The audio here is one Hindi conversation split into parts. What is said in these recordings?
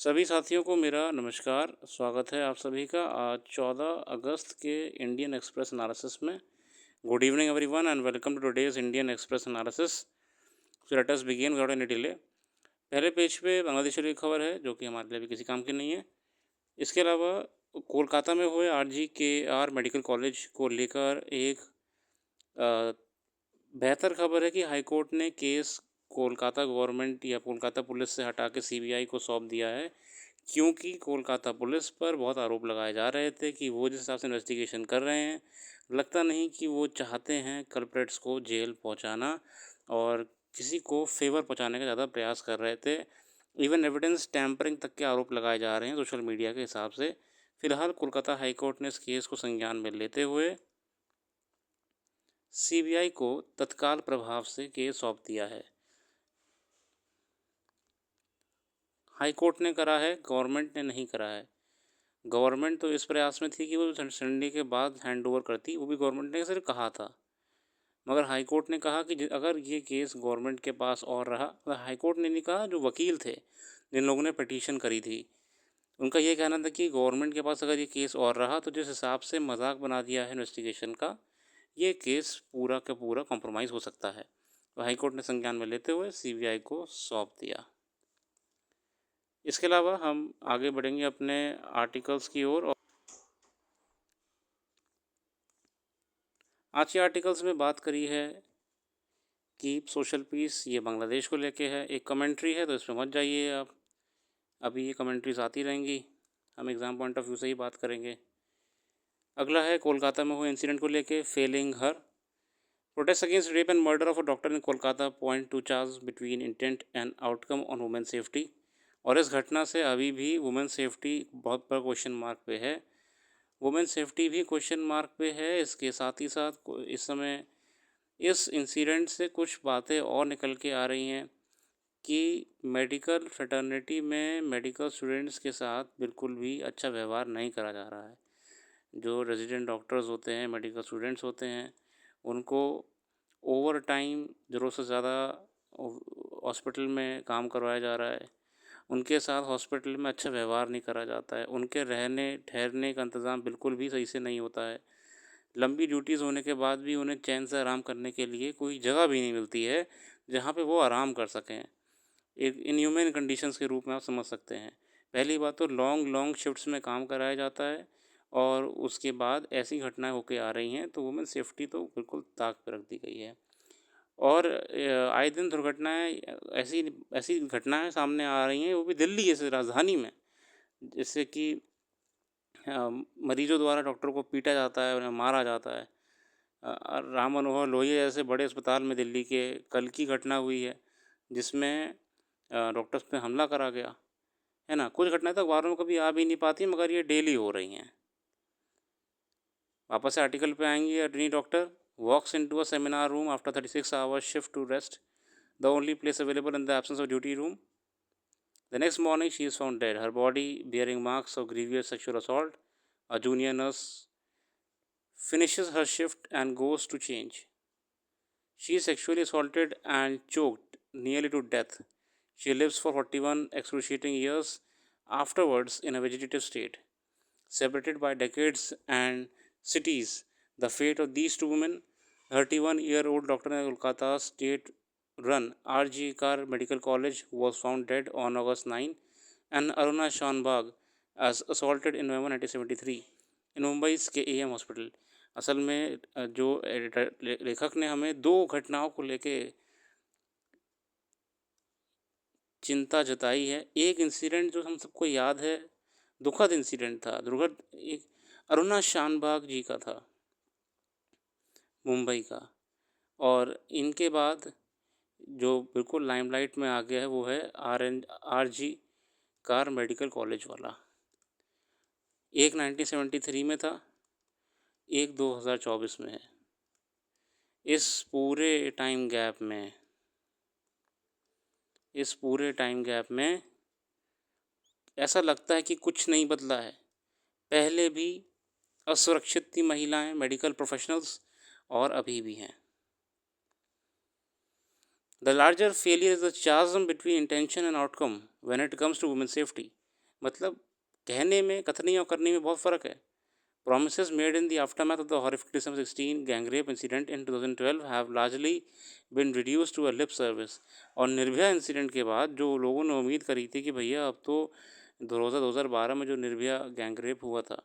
सभी साथियों को मेरा नमस्कार, स्वागत है आप सभी का आज 14 अगस्त के इंडियन एक्सप्रेस एनालिसिस में। Good evening everyone and welcome to today's Indian Express analysis. So let us begin without any delay. पहले पेज पे बांग्लादेश की खबर है जो कि हमारे लिए भी किसी काम की नहीं है। इसके अलावा कोलकाता में हुए RGKR मेडिकल कॉलेज को लेकर एक अ, बेहतर खबर है कि हाईकोर्ट ने केस कोलकाता गवर्नमेंट या कोलकाता पुलिस से हटा के CBI को सौंप दिया है, क्योंकि कोलकाता पुलिस पर बहुत आरोप लगाए जा रहे थे कि वो जिस हिसाब से इन्वेस्टिगेशन कर रहे हैं, लगता नहीं कि वो चाहते हैं कल्प्रेट्स को जेल पहुंचाना और किसी को फेवर पहुंचाने का ज़्यादा प्रयास कर रहे थे। इवन एविडेंस टैंपरिंग तक के आरोप लगाए जा रहे हैं सोशल मीडिया के हिसाब से। फिलहाल कोलकाता हाईकोर्ट ने इस केस को संज्ञान में लेते हुए CBI को तत्काल प्रभाव से केस सौंप दिया है। हाईकोर्ट ने करा है, गवर्नमेंट ने नहीं करा है। गवर्नमेंट तो इस प्रयास में थी कि वो संडे के बाद हैंड ओवर करती, वो भी गवर्नमेंट ने सिर्फ कहा था। मगर हाईकोर्ट ने कहा कि अगर ये केस गवर्नमेंट के पास और रहा, तो हाईकोर्ट ने नहीं कहा, जो वकील थे जिन लोगों ने पिटीशन करी थी, उनका ये कहना था कि गवर्नमेंट के पास अगर ये केस और रहा तो जिस हिसाब से मजाक बना दिया है इन्वेस्टिगेशन का, ये केस पूरा का पूरा कॉम्प्रोमाइज़ हो सकता है। तो हाईकोर्ट ने संज्ञान में लेते हुए CBI को सौंप दिया। इसके अलावा हम आगे बढ़ेंगे अपने आर्टिकल्स की ओर। आज के आर्टिकल्स में बात करी है कीप सोशल पीस, ये बांग्लादेश को लेके है। एक कमेंट्री है तो इसमें मत जाइए आप, अभी ये कमेंट्रीज आती रहेंगी, हम एग्ज़ाम पॉइंट ऑफ व्यू से ही बात करेंगे। अगला है कोलकाता में हुए इंसिडेंट को लेके, failing her protest against rape and murder of a doctor in Kolkata point to चार्ज between intent and outcome on women safety. और इस घटना से अभी भी वुमेन सेफ्टी बहुत बड़ा क्वेश्चन मार्क पे है। वुमेन सेफ्टी भी क्वेश्चन मार्क पे है। इसके साथ ही साथ इस समय इस इंसिडेंट से कुछ बातें और निकल के आ रही हैं कि मेडिकल फ्रेटर्निटी में मेडिकल स्टूडेंट्स के साथ बिल्कुल भी अच्छा व्यवहार नहीं करा जा रहा है। जो रेजिडेंट डॉक्टर्स होते हैं, मेडिकल स्टूडेंट्स होते हैं, उनको ओवर टाइम ज़रूरत से ज़्यादा हॉस्पिटल में काम करवाया जा रहा है। उनके साथ हॉस्पिटल में अच्छा व्यवहार नहीं करा जाता है। उनके रहने ठहरने का इंतज़ाम बिल्कुल भी सही से नहीं होता है। लंबी ड्यूटीज़ होने के बाद भी उन्हें चैन से आराम करने के लिए कोई जगह भी नहीं मिलती है जहाँ पे वो आराम कर सकें। एक इनह्यूमन कंडीशंस के रूप में आप समझ सकते हैं। पहली बात तो लॉन्ग लॉन्ग शिफ्ट्स में काम कराया जाता है और उसके बाद ऐसी घटनाएं होके आ रही हैं, तो वुमेन सेफ्टी तो बिल्कुल ताक पे रख दी गई है। और आए दिन दुर्घटनाएं, ऐसी ऐसी घटनाएं सामने आ रही हैं, वो भी दिल्ली जैसे राजधानी में, जिससे कि मरीजों द्वारा डॉक्टर को पीटा जाता है, उन्हें मारा जाता है। राम मनोहर लोहिया जैसे बड़े अस्पताल में दिल्ली के कल की घटना हुई है, जिसमें डॉक्टर्स पे हमला करा गया है ना। कुछ घटनाएं तो अखबारों में कभी आ भी नहीं पाती, मगर ये डेली हो रही हैं। वापस से आर्टिकल पे आएंगे। A trainee doctor walks into a seminar room after 36 hours shift to rest, the only place available in the absence of duty room. The next morning, she is found dead, her body bearing marks of grievous sexual assault. A junior nurse finishes her shift and goes to change. She is sexually assaulted and choked nearly to death. She lives for 41 excruciating years afterwards in a vegetative state. Separated by decades and cities, the fate of these two women, 31-year-old doctor in Kolkata state run RG Kar Medical College was found dead on August 9, and Aruna Shanbag as assaulted in November 1973 in Mumbai के AM हॉस्पिटल। असल में जो एडिटर लेखक ने हमें दो घटनाओं को लेके चिंता जताई है। एक इंसिडेंट जो हम सबको याद है, दुखद इंसिडेंट था, दुर्घट एक अरुणा शानबाग जी का था, मुंबई का। और इनके बाद जो बिल्कुल लाइमलाइट में आ गया है वो है RG कार मेडिकल कॉलेज वाला। एक 1973 में था, एक 2024 में है। इस पूरे टाइम गैप में ऐसा लगता है कि कुछ नहीं बदला है। पहले भी असुरक्षित थी महिलाएं, मेडिकल प्रोफेशनल्स, और अभी भी हैं। The larger failure is the chasm between intention and outcome when it comes to women's safety. मतलब कहने में, कथनी और करने में बहुत फ़र्क है। Promises made in the aftermath of the horrific December 16 gang rape incident in 2012 have largely been reduced to a lip service। और निर्भया इंसिडेंट के बाद जो लोगों ने उम्मीद करी थी कि भैया अब तो 2012 में जो निर्भया गैंग रेप हुआ था,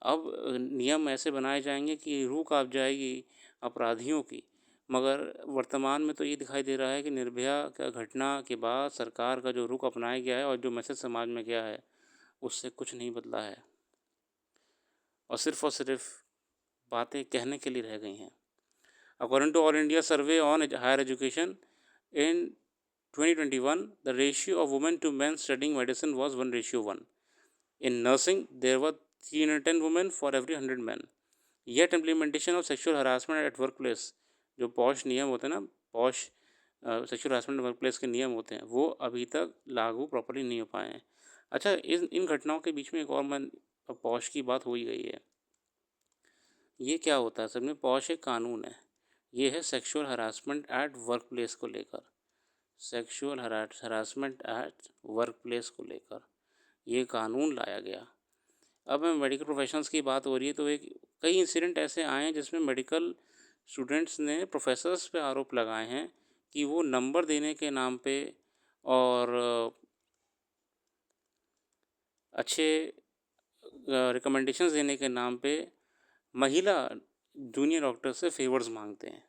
अब नियम ऐसे बनाए जाएंगे कि रूह काँप जाएगी अपराधियों की, मगर वर्तमान में तो ये दिखाई दे रहा है कि निर्भया का घटना के बाद सरकार का जो रुख अपनाया गया है और जो मैसेज समाज में गया है, उससे कुछ नहीं बदला है और सिर्फ बातें कहने के लिए रह गई हैं। According to all India survey on higher education in 2021, the ratio of women to men studying medicine was 1:1. In nursing, there were 310 women for every 100 men. Yet implementation of sexual harassment at workplace, जो पॉश नियम होते हैं ना, posh sexual harassment work place के नियम होते हैं, वो अभी तक लागू प्रॉपरली नहीं हो पाए हैं। अच्छा, इन घटनाओं के बीच में एक और मन पॉश की बात हो ही गई है। ये क्या होता है असल में? पॉश एक कानून है। ये है sexual harassment at work place को लेकर, sexual harassment at work place को लेकर ये कानून लाया गया। अब मैं मेडिकल प्रोफेशनल्स की बात हो रही है तो एक कई इंसिडेंट ऐसे आए हैं जिसमें मेडिकल स्टूडेंट्स ने प्रोफेसर्स पे आरोप लगाए हैं कि वो नंबर देने के नाम पे और अच्छे रिकमेंडेशंस देने के नाम पे महिला जूनियर डॉक्टर से फेवर्स मांगते हैं।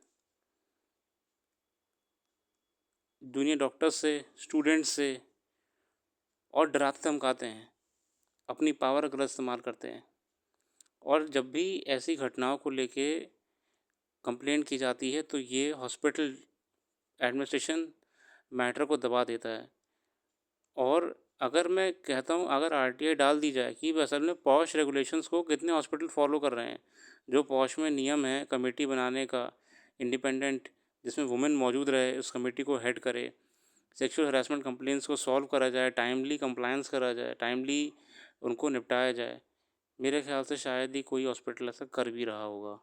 जूनियर डॉक्टर्स से, स्टूडेंट्स से, और डराते धमकाते हैं, अपनी पावर का गलत इस्तेमाल करते हैं। और जब भी ऐसी घटनाओं को लेके कंप्लेंट की जाती है तो ये हॉस्पिटल एडमिनिस्ट्रेशन मैटर को दबा देता है। और अगर मैं कहता हूँ, अगर आरटीआई डाल दी जाए कि असल में पॉश रेगुलेशंस को कितने हॉस्पिटल फॉलो कर रहे हैं, जो पॉश में नियम है कमेटी बनाने का इंडिपेंडेंट, जिसमें वुमेन मौजूद रहे, उस कमेटी को हेड करे, सेक्सुअल हरासमेंट कंप्लेंट्स को सॉल्व करा जाए, टाइमली कंप्लायंस करा जाए, टाइमली उनको निपटाया जाए, मेरे ख्याल से शायद ही कोई हॉस्पिटल ऐसा कर भी रहा होगा।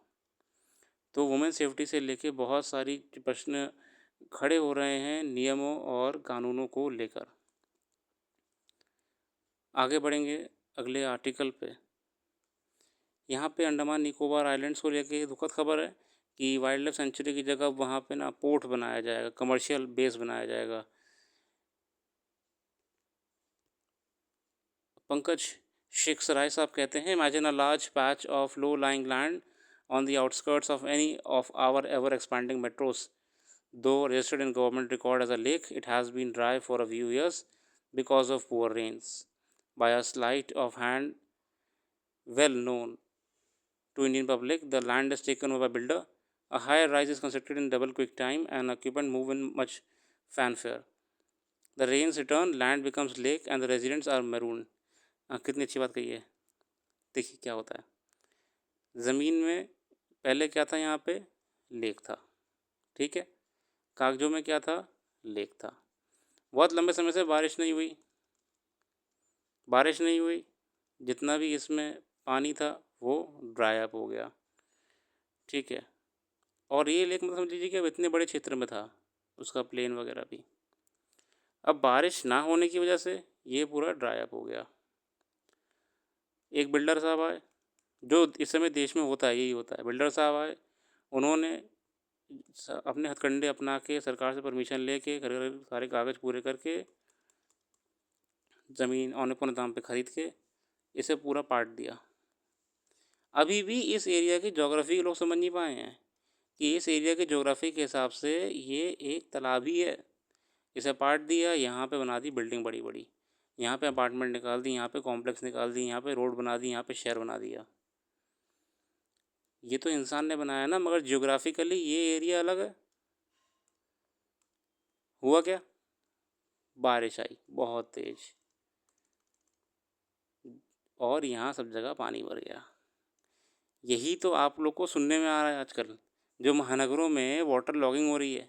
तो वुमेन सेफ्टी से लेके बहुत सारी प्रश्न खड़े हो रहे हैं नियमों और कानूनों को लेकर। आगे बढ़ेंगे अगले आर्टिकल पे। यहाँ पे अंडमान निकोबार आइलैंड्स को लेके दुखद खबर है कि वाइल्ड लाइफ सेंचुरी की जगह वहाँ पे ना पोर्ट बनाया जाएगा, कमर्शियल बेस बनाया जाएगा। पंकज शेख सराय साहब कहते हैं, imagine a large patch of low lying land on the outskirts of any of our ever expanding metros. Though registered in government record as a lake, it has been dry for a few years because of poor rains. By a sleight of hand well known to Indian public, the land is taken over by builder. A higher rise is constructed in double quick time and occupant move in much fanfare. The rains return, land becomes lake and the residents are marooned. कितनी अच्छी बात कही है। देखिए क्या होता है, ज़मीन में पहले क्या था, यहाँ पे लेक था, ठीक है, कागजों में क्या था, लेक था। बहुत लंबे समय से बारिश नहीं हुई, जितना भी इसमें पानी था वो ड्राई अप हो गया, ठीक है। और ये लेक मतलब समझ लीजिए कि अब इतने बड़े क्षेत्र में था, उसका प्लेन वगैरह भी, अब बारिश ना होने की वजह से ये पूरा ड्राई अप हो गया। एक बिल्डर साहब आए, जो इस समय देश में होता है, यही होता है, बिल्डर साहब आए, उन्होंने अपने हथकंडे अपना के सरकार से परमिशन लेके सारे कागज़ पूरे करके ज़मीन औने पौने दाम पे ख़रीद के इसे पूरा पाट दिया। अभी भी इस एरिया की ज्योग्राफी के लोग समझ नहीं पाए हैं कि इस एरिया की ज्योग्राफी के हिसाब से ये एक तालाब ही है। इसे पाट दिया, यहाँ पे बना दी बिल्डिंग बड़ी बड़ी, यहाँ पे अपार्टमेंट निकाल दी, यहाँ पे कॉम्प्लेक्स निकाल दी, यहाँ पे रोड बना दी, यहाँ पे शहर बना दिया। ये तो इंसान ने बनाया ना, मगर जियोग्राफिकली ये एरिया अलग है। हुआ क्या, बारिश आई बहुत तेज़ और यहाँ सब जगह पानी भर गया। यही तो आप लोग को सुनने में आ रहा है आजकल, जो महानगरों में वाटर लॉगिंग हो रही है,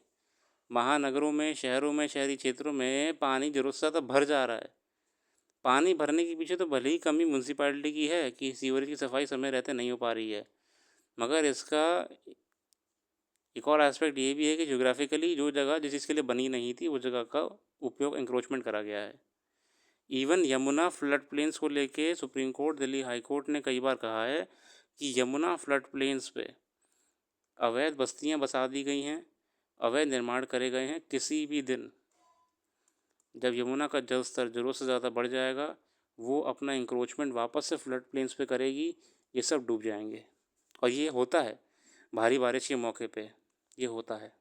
महानगरों में, शहरों में, शहरी क्षेत्रों में पानी ज़रूरत से ज़्यादा भर जा रहा है। पानी भरने के पीछे तो भले ही कमी म्यूनसिपैलिटी की है कि सीवरेज की सफाई समय रहते नहीं हो पा रही है, मगर इसका एक और एस्पेक्ट ये भी है कि ज्योग्राफिकली जो जगह जिस चीज़ के लिए बनी नहीं थी, उस जगह का उपयोग इंक्रोचमेंट करा गया है। इवन यमुना फ्लड प्लेन्स को लेके supreme court, Delhi high court ने कई बार कहा है कि यमुना फ्लड प्लेन्स पे अवैध बस्तियां बसा दी गई हैं, अवैध निर्माण करे गए हैं। किसी भी दिन जब यमुना का जल स्तर ज़रूरत से ज़्यादा बढ़ जाएगा, वो अपना इंक्रोचमेंट वापस से फ्लड प्लेन्स पे करेगी, ये सब डूब जाएंगे। और ये होता है भारी बारिश के मौके पे, ये होता है।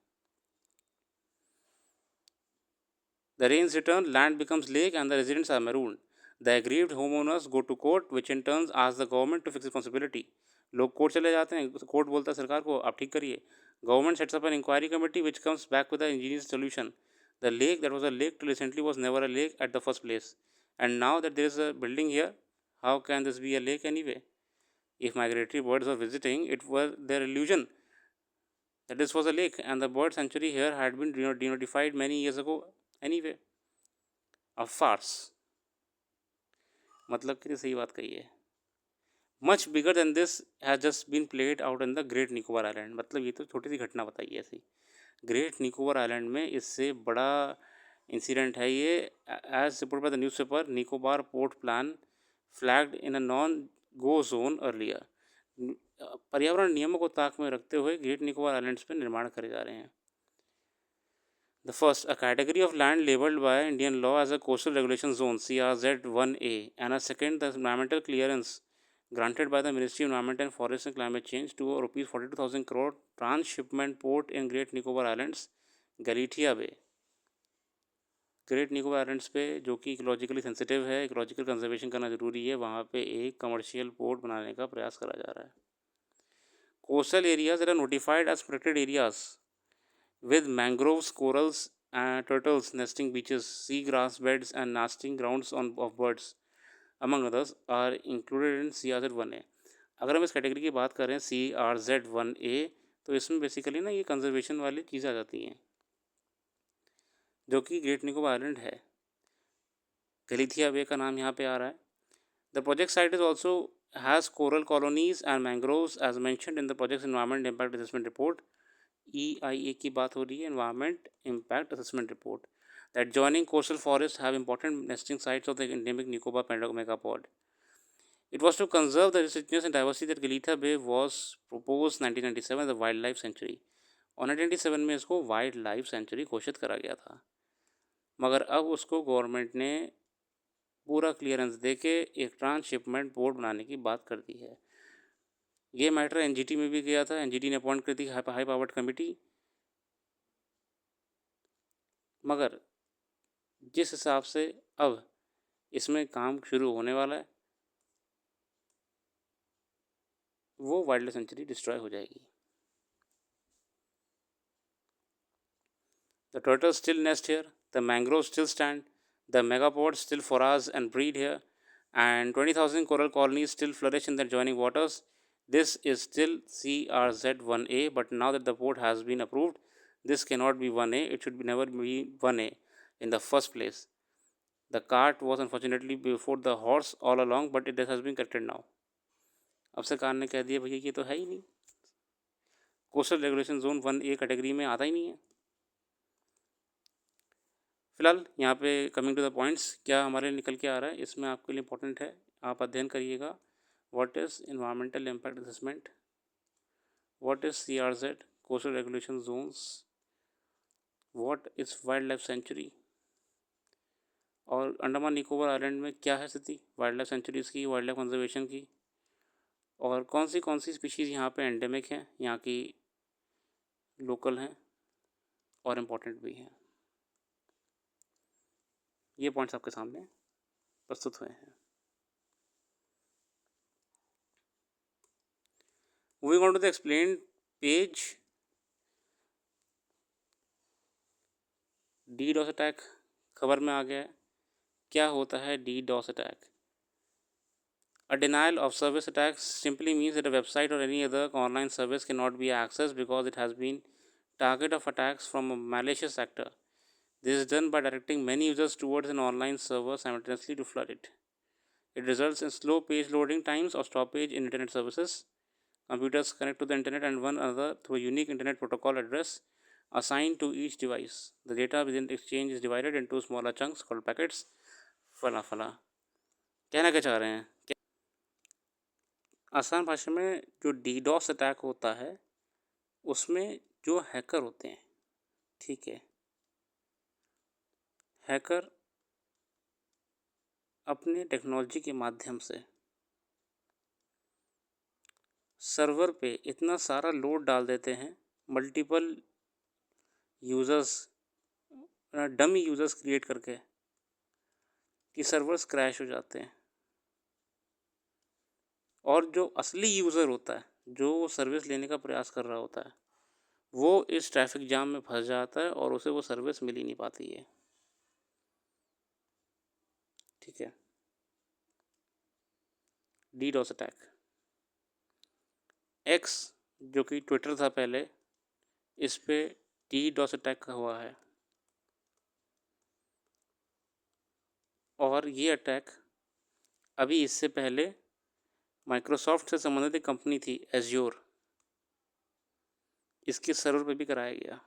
The rains return, land becomes lake, and the residents are marooned. The aggrieved homeowners go to court, which in turn asks the government to fix responsibility. लोग कोर्ट चले जाते हैं, कोर्ट बोलता है सरकार को आप ठीक करिए। Government sets up an inquiry committee which comes back with an ingenious solution. The lake that was a lake till recently was never a lake at the first place. And now that there is a building here, how can this be a lake anyway? If migratory birds were visiting, it was their illusion that this was a lake, and the bird sanctuary here had been denotified many years ago anyway. A farce. मतलब कितनी सही बात कही है। Much bigger than this has just been played out in the Great Nicobar island. मतलब ये तो छोटी सी घटना बताई है ऐसी। ग्रेट निकोबार आइलैंड में इससे बड़ा इंसिडेंट है ये। As report by the news paper, Nicobar port plan flagged in a non go zone earlier. पर्यावरण नियमों को ताक में रखते हुए ग्रेट निकोबार आइलैंड्स पर निर्माण करे जा रहे हैं। The first, a category of land labeled by Indian law as a coastal regulation zone (CRZ1A), and a second, the environmental clearance granted by the Ministry of Environment and Forest and Climate Change to a rupees 42,000 crore transshipment port in Great Nicobar Islands, Galathea bay. Great Nicobar islands पे जो कि इकोलॉजिकली सेंसिटिव है, इकोलॉजिकल कंजर्वेशन करना जरूरी है, वहाँ पे एक कमर्शियल पोर्ट बनाने का प्रयास करा जा रहा है। Coastal areas are notified as protected areas with mangroves, corals, turtles, nesting beaches, seagrass beds, and nesting grounds of birds, among others, are included in CRZ1A. अगर हम इस कैटेगरी की बात करें CRZ1A, तो इसमें बेसिकली ना ये कंजर्वेशन वाली चीज़ें आ जाती हैं, जो कि ग्रेट निकोबार आइलैंड है। गलीथिया बे का नाम यहाँ पे आ रहा है। The project site is also has coral colonies and mangroves as mentioned in the project environment impact assessment report. EIA की बात हो रही है, environment impact assessment report, that joining coastal forest have important nesting sites of the endemic Nicobar megapode. It was to conserve the richness and diversity that Galitha Bay was proposed 1997 as a wildlife sanctuary. और 1997 में इसको वाइल्ड लाइफ सेंचुरी घोषित करा गया था, मगर अब उसको गवर्नमेंट ने पूरा क्लियरेंस देके एक ट्रांसशिपमेंट बोर्ड बनाने की बात कर दी है। ये मैटर एनजीटी में भी गया था, एनजीटी ने अपॉइंट कर दी हाई पावर्ड कमेटी, मगर जिस हिसाब से अब इसमें काम शुरू होने वाला है, वो वाइल्ड लाइफ सेंचुरी डिस्ट्रॉय हो जाएगी। The turtles still nest here, the mangroves still stand, the megapods still forage and breed here, and 20,000 coral colonies still flourish in the adjoining waters. This is still CRZ1A, but now that the port has been approved, this cannot be 1A. It should never be 1A in the first place. The cart was unfortunately before the horse all along, but it has been corrected now. अब सरकार ने कह दिया भैया ये तो है ही नहीं, coastal regulation zone 1A category में आता ही नहीं है। फिलहाल यहाँ पे कमिंग टू द पॉइंट्स, क्या हमारे निकल के आ रहा है, इसमें आपके लिए इंपॉर्टेंट है, आप अध्ययन करिएगा। What is environmental impact assessment, what is CRZ coastal regulation zones, what is wild life sanctuary, और अंडमान निकोबार आइलैंड में क्या है स्थिति वाइल्ड लाइफ सेंचुरीज़ की, वाइल्ड लाइफ कंजर्वेशन की, और कौन सी स्पीशीज़ यहाँ पे एंडेमिक हैं, यहाँ की लोकल हैं और इम्पोर्टेंट भी हैं। ये पॉइंट्स आपके सामने प्रस्तुत हुए हैं। Moving on to the explain page, DDoS attack खबर में आ गया है। क्या होता है DDoS attack? A denial of service attack simply means that a website or any other online service cannot be accessed because it has been target of attacks from a malicious actor. This is done by directing many users towards an online server simultaneously to flood it. It results in slow page loading times or stoppage in internet services. Computers connect to the internet and one another through a unique internet protocol address assigned to each device. The data within the exchange is divided into smaller chunks called packets. फला फला। कहना क्या चाह रहे हैं? आसान भाषा में जो डीडॉस अटैक होता है उसमें जो हैकर होते हैं, ठीक है, हैकर अपने टेक्नोलॉजी के माध्यम से सर्वर पे इतना सारा लोड डाल देते हैं, multiple users, dummy users create करके, कि सर्वर्स क्रैश हो जाते हैं। और जो असली यूज़र होता है, जो सर्विस लेने का प्रयास कर रहा होता है, वो इस ट्रैफिक जाम में फंस जाता है और उसे वो सर्विस मिल ही नहीं पाती है, ठीक है। DDoS attack. एक्स जो कि ट्विटर था पहले, इस पे डीडॉस अटैक हुआ है। और ये अटैक अभी इससे पहले माइक्रोसॉफ्ट से संबंधित एक कंपनी थी एज्योर, इसके सर्वर पे भी कराया गया।